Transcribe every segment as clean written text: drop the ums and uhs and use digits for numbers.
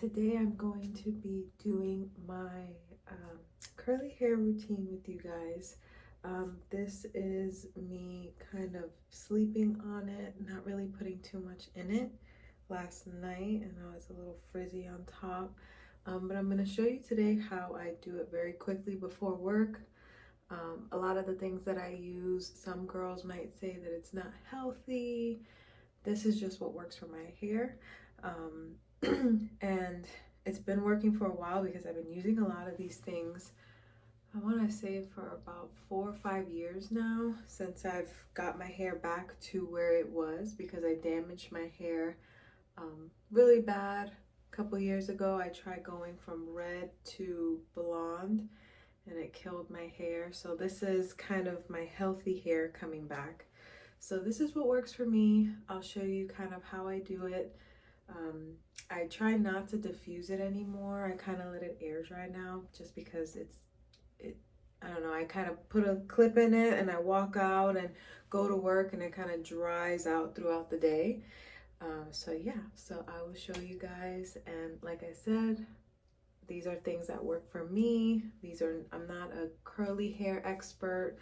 today I'm going to be doing my curly hair routine with you guys. This is me kind of sleeping on it, not really putting too much in it last night, and I was a little frizzy on top. But I'm going to show you today how I do it very quickly before work. A lot of the things that I use, some girls might say that it's not healthy. This is just what works for my hair. And it's been working for a while because I've been using a lot of these things. I want to say for about 4 or 5 years now, since I've got my hair back to where it was, because I damaged my hair really bad a couple years ago. I tried going from red to blonde and it killed my hair. So this is kind of my healthy hair coming back. So this is what works for me. I'll show you kind of how I do it. I try not to diffuse it anymore. I kind of let it air dry now, just because I don't know, I kind of put a clip in it and I walk out and go to work and it kind of dries out throughout the day. So yeah, so I will show you guys, and like I said, these are things that work for me. I'm not a curly hair expert.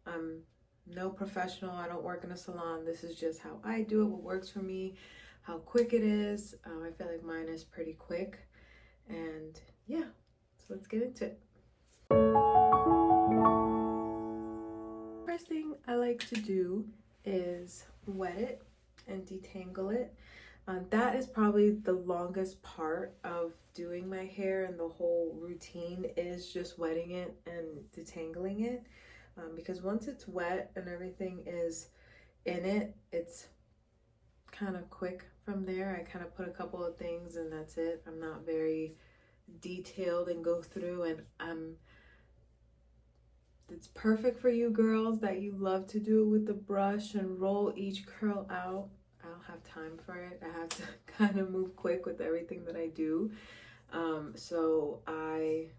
I'm no professional. I don't work in a salon. This is just how I do it, what works for me, how quick it is. I feel like mine is pretty quick. And yeah, so let's get into it. First thing I like to do is wet it and detangle it. That is probably the longest part of doing my hair, and the whole routine is just wetting it and detangling it. Because once it's wet and everything is in it, it's kind of quick from there. I kind of put a couple of things and that's it. I'm not very detailed and go through, and it's perfect for you girls that you love to do it with the brush and roll each curl out. I don't have time for it. I have to kind of move quick with everything that I do. So I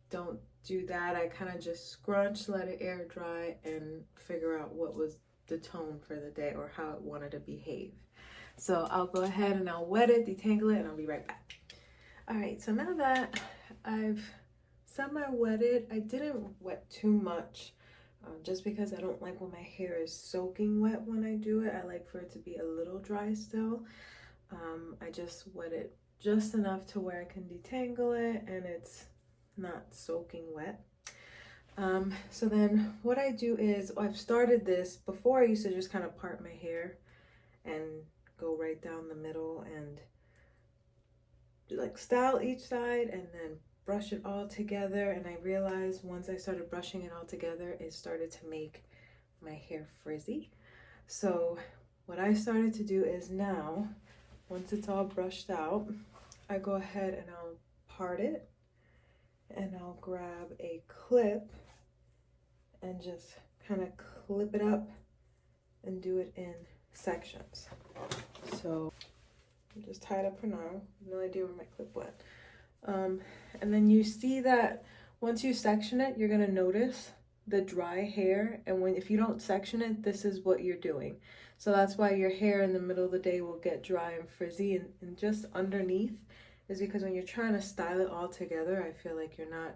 don't do that. I kind of just scrunch, let it air dry, and figure out what was the tone for the day or how it wanted to behave. So I'll go ahead and I'll wet it, detangle it, and I'll be right back. All right, so now that I've semi-wetted, I didn't wet too much, just because I don't like when my hair is soaking wet when I do it. I like for it to be a little dry still. I just wet it just enough to where I can detangle it and it's not soaking wet. So then what I do is, I've started this. Before I used to just kind of part my hair and go right down the middle and like style each side and then brush it all together. And I realized once I started brushing it all together, it started to make my hair frizzy. So what I started to do is now, once it's all brushed out, I go ahead and I'll part it, and I'll grab a clip and just kind of clip it up and do it in sections. So I'll just tie it up for now. No idea where my clip went. And then you see that once you section it, you're gonna notice the dry hair, and if you don't section it, this is what you're doing. So that's why your hair in the middle of the day will get dry and frizzy, and just underneath is because when you're trying to style it all together, I feel like you're not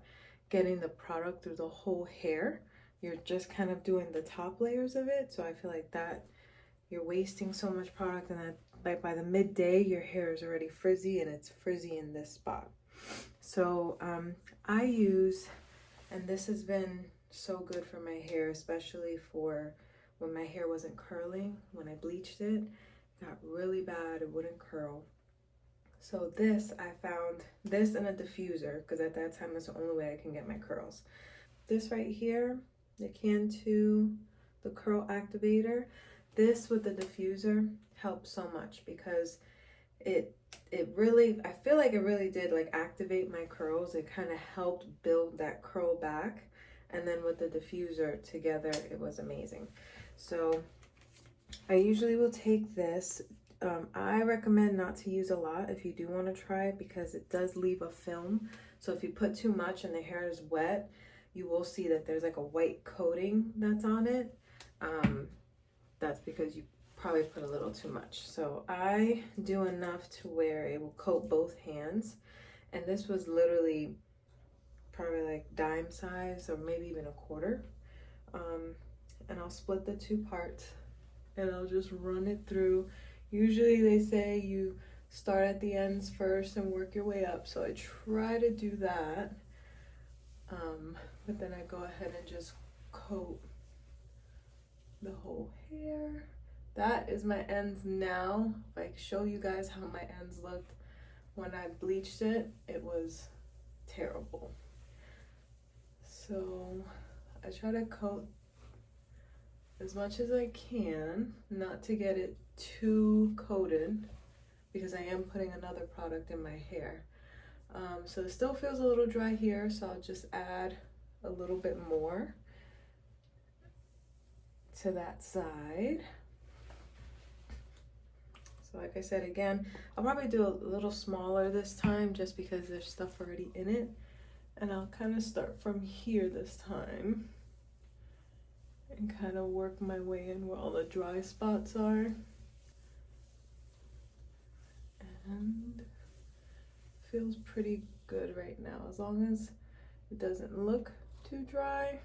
getting the product through the whole hair. You're just kind of doing the top layers of it. So I feel like that you're wasting so much product, and that like by the midday your hair is already frizzy, and it's frizzy in this spot. So I use, and this has been so good for my hair, especially for when my hair wasn't curling. When I bleached it, it got really bad, it wouldn't curl. So this, I found this in a diffuser, because at that time it's the only way I can get my curls. This right here, the Cantu, the curl activator, this with the diffuser helps so much, because it really, I feel like it really did like activate my curls. It kind of helped build that curl back, and then with the diffuser together, it was amazing. So I usually will take this. I recommend not to use a lot if you do want to try it, because it does leave a film. So if you put too much and the hair is wet, you will see that there's like a white coating that's on it. That's because you probably put a little too much. So I do enough to where it will coat both hands. And this was literally probably like dime size or maybe even a quarter. And I'll split the two parts and I'll just run it through. Usually they say you start at the ends first and work your way up. So I try to do that. But then I go ahead and just coat the whole hair. That is my ends now. If I show you guys how my ends looked when I bleached it, it was terrible. So I try to coat as much as I can, not to get it too coated because I am putting another product in my hair. So it still feels a little dry here, so I'll just add a little bit more to that side. So like I said, again, I'll probably do a little smaller this time just because there's stuff already in it. And I'll kind of start from here this time and kind of work my way in where all the dry spots are. And feels pretty good right now. As long as it doesn't look too dry,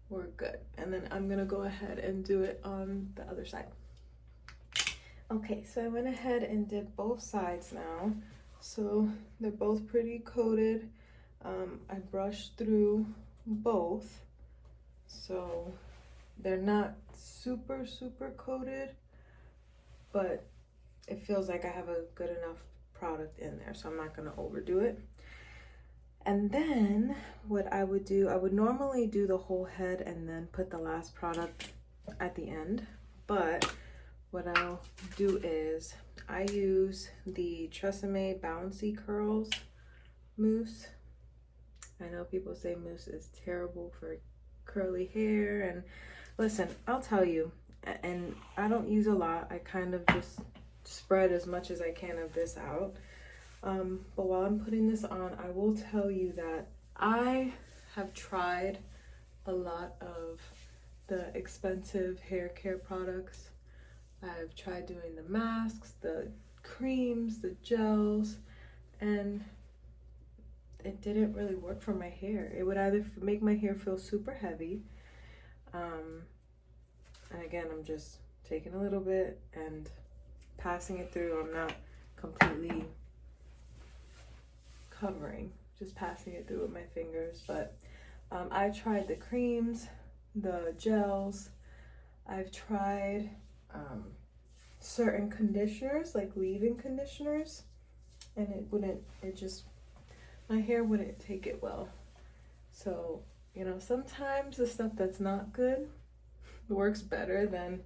we're good. And then I'm gonna go ahead and do it on the other side. Okay, so I went ahead and did both sides now. So they're both pretty coated. I brushed through both. So they're not super coated, but it feels like I have a good enough product in there, so I'm not gonna overdo it. And then what I would do, I would normally do the whole head and then put the last product at the end, but what I'll do is I use the Tresemme Bouncy Curls mousse. I know people say mousse is terrible for curly hair, and listen, I'll tell you, and I don't use a lot. I kind of just spread as much as I can of this out. But while I'm putting this on, I will tell you that I have tried a lot of the expensive hair care products. I've tried doing the masks, the creams, the gels, and it didn't really work for my hair. It would either make my hair feel super heavy, and again, I'm just taking a little bit and passing it through. I'm not completely covering, just passing it through with my fingers. But I tried the creams, the gels. I've tried certain conditioners, like leave-in conditioners, and my hair wouldn't take it well. So, you know, sometimes the stuff that's not good works better than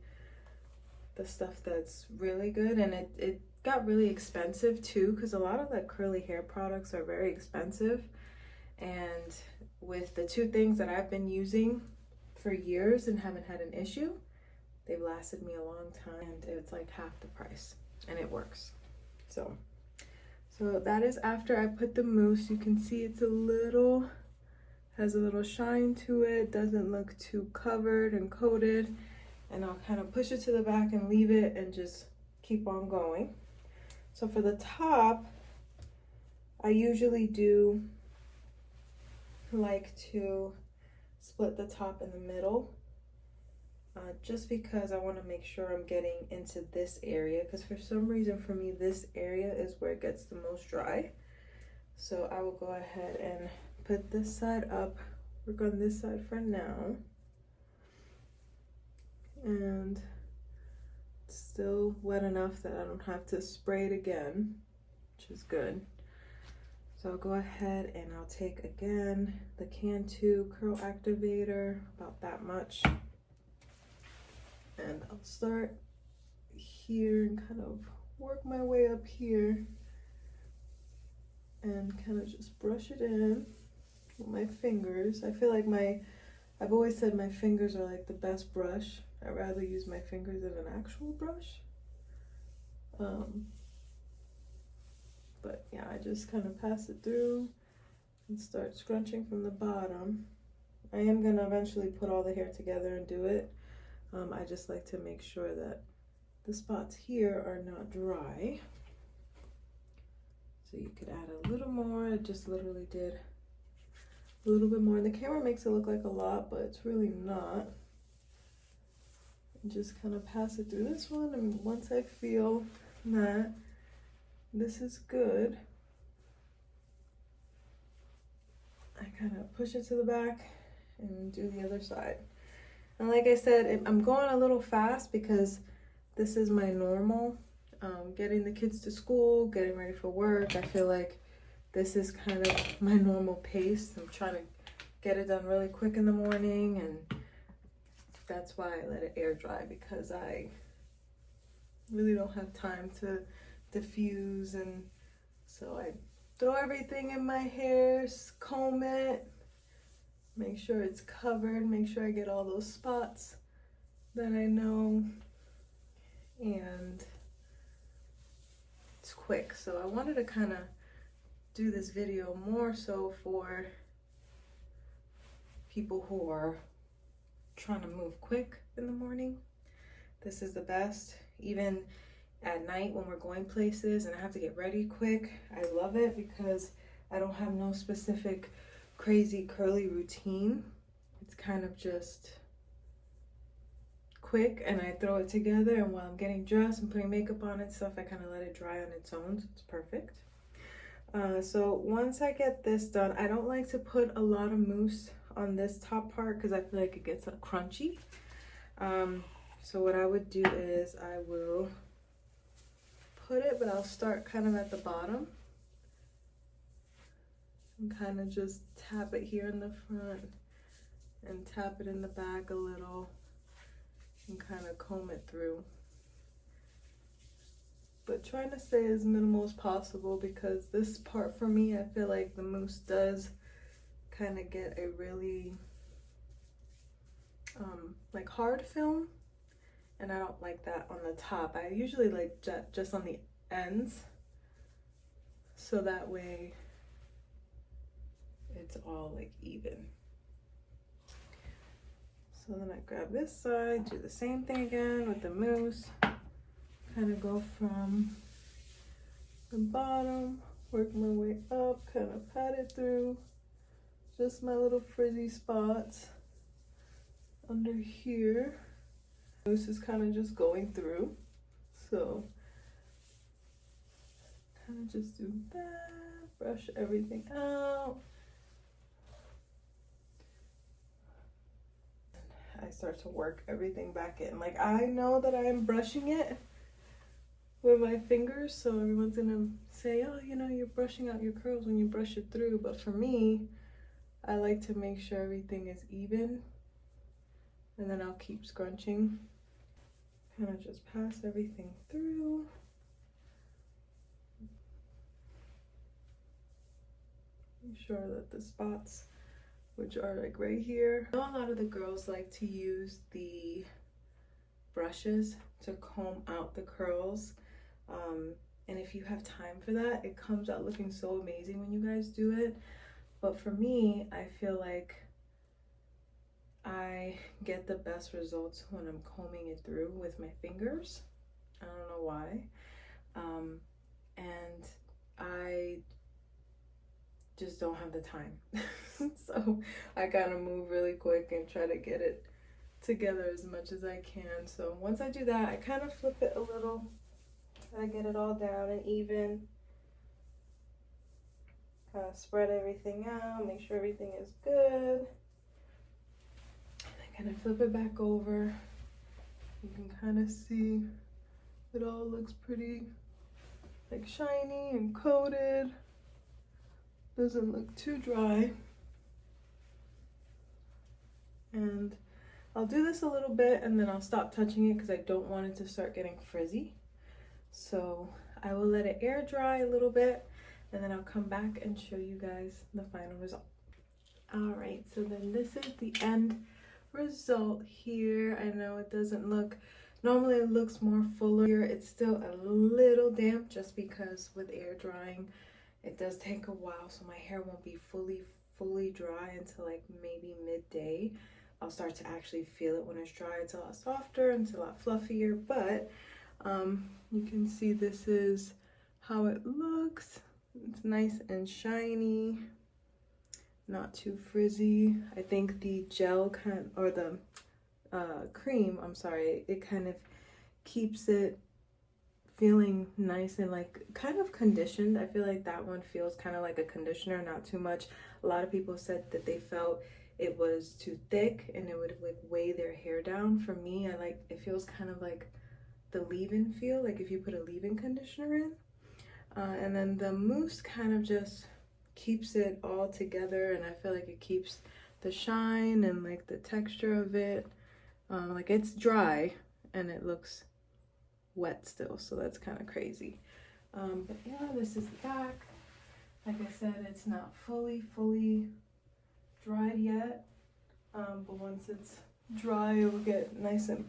the stuff that's really good. And it got really expensive too, because a lot of the curly hair products are very expensive. And with the two things that I've been using for years and haven't had an issue, they've lasted me a long time, and it's like half the price, and it works. So that is after I put the mousse. You can see it's has a little shine to it, doesn't look too covered and coated. And I'll kind of push it to the back and leave it and just keep on going. So for the top, I usually do like to split the top in the middle, just because I want to make sure I'm getting into this area, because for some reason for me this area is where it gets the most dry. So I will go ahead and put this side up, work on this side for now, and it's still wet enough that I don't have to spray it again, which is good. So I'll go ahead and I'll take again the Cantu Curl Activator, about that much. And I'll start here and kind of work my way up here and kind of just brush it in with my fingers. I feel like I've always said my fingers are like the best brush. I'd rather use my fingers than an actual brush. But yeah, I just kind of pass it through and start scrunching from the bottom. I am gonna eventually put all the hair together and do it. I just like to make sure that the spots here are not dry. So you could add a little more. I just literally did a little bit more. The camera makes it look like a lot, but it's really not. And just kind of pass it through this one, and once I feel that this is good, I kind of push it to the back and do the other side. And like I said, I'm going a little fast because this is my normal. Getting the kids to school, getting ready for work, I feel like this is kind of my normal pace. I'm trying to get it done really quick in the morning, and that's why I let it air dry, because I really don't have time to diffuse. And so I throw everything in my hair, comb it, make sure it's covered, make sure I get all those spots that I know, and it's quick. So I wanted to kind of do this video more so for people who are trying to move quick in the morning. This is the best. Even at night when we're going places and I have to get ready quick, I love it because I don't have no specific crazy curly routine. It's kind of just quick, and I throw it together, and while I'm getting dressed and putting makeup on and stuff, I kind of let it dry on its own, so it's perfect. So once I get this done, I don't like to put a lot of mousse on this top part because I feel like it gets crunchy. So what I would do is I will put it, but I'll start kind of at the bottom and kind of just tap it here in the front and tap it in the back a little and kind of comb it through. But trying to stay as minimal as possible, because this part for me, I feel like the mousse does kind of get a really like hard film, and I don't like that on the top. I usually like just on the ends, so that way it's all like even. So then I grab this side, do the same thing again with the mousse, kind of go from the bottom, work my way up, kind of pat it through just my little frizzy spots under here. Mousse is kind of just going through, so kind of just do that, brush everything out. I start to work everything back in. Like, I know that I am brushing it with my fingers, so everyone's gonna say, oh, you know, you're brushing out your curls when you brush it through. But for me, I like to make sure everything is even, and then I'll keep scrunching. Kind of just pass everything through. Make sure that the spots, which are like right here. I know a lot of the girls like to use the brushes to comb out the curls. And if you have time for that, it comes out looking so amazing when you guys do it. But for me, I feel like I get the best results when I'm combing it through with my fingers. I don't know why. And I just don't have the time. So I kind of move really quick and try to get it together as much as I can. So once I do that, I kind of flip it a little, try to get it all down and even, kind of spread everything out, make sure everything is good, and then kind of flip it back over. You can kind of see it all looks pretty like shiny and coated, doesn't look too dry. And I'll do this a little bit and then I'll stop touching it because I don't want it to start getting frizzy. So I will let it air dry a little bit and then I'll come back and show you guys the final result. All right, so then this is the end result here. I know it doesn't look, normally it looks more fuller here. It's still a little damp just because with air drying, it does take a while, so my hair won't be fully dry until like maybe midday. I'll start to actually feel it when it's dry. It's a lot softer and it's a lot fluffier, but you can see this is how it looks. It's nice and shiny, not too frizzy. I think the gel or the cream, I'm sorry, it kind of keeps it feeling nice and like kind of conditioned. I feel like that one feels kind of like a conditioner, not too much. A lot of people said that they felt it was too thick and it would like weigh their hair down. For me, I like, it feels kind of like the leave-in feel, like if you put a leave-in conditioner in. And then the mousse kind of just keeps it all together, and I feel like it keeps the shine and like the texture of it. Like it's dry and it looks wet still, so that's kind of crazy. But yeah, this is the back. Like I said, it's not fully dried yet, but once it's dry, it will get nice and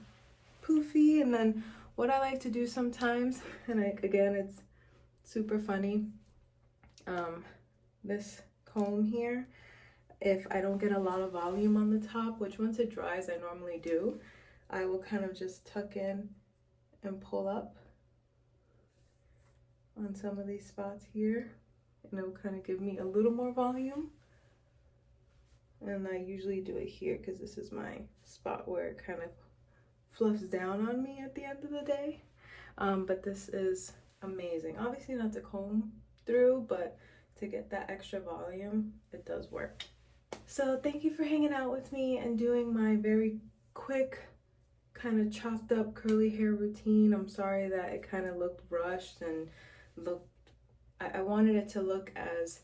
poofy. And then what I like to do sometimes, and again, it's super funny, this comb here, if I don't get a lot of volume on the top, which once it dries I normally do, I will kind of just tuck in and pull up on some of these spots here, and it will kind of give me a little more volume. And I usually do it here because this is my spot where it kind of fluffs down on me at the end of the day. But this is amazing. Obviously not to comb through, but to get that extra volume, it does work. So thank you for hanging out with me and doing my very quick kind of chopped up curly hair routine. I'm sorry that it kind of looked rushed and I wanted it to look as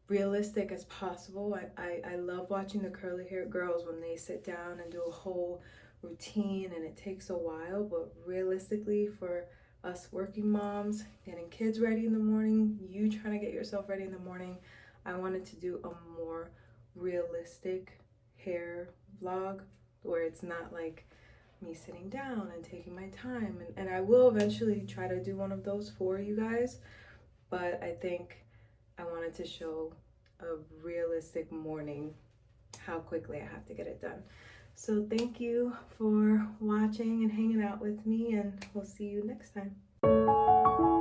realistic as possible. I love watching the curly hair girls when they sit down and do a whole routine, and it takes a while, but realistically for us working moms, getting kids ready in the morning, you trying to get yourself ready in the morning, I wanted to do a more realistic hair vlog where it's not like me sitting down and taking my time, and I will eventually try to do one of those for you guys, but I think I wanted to show a realistic morning, how quickly I have to get it done. So thank you for watching and hanging out with me, and we'll see you next time.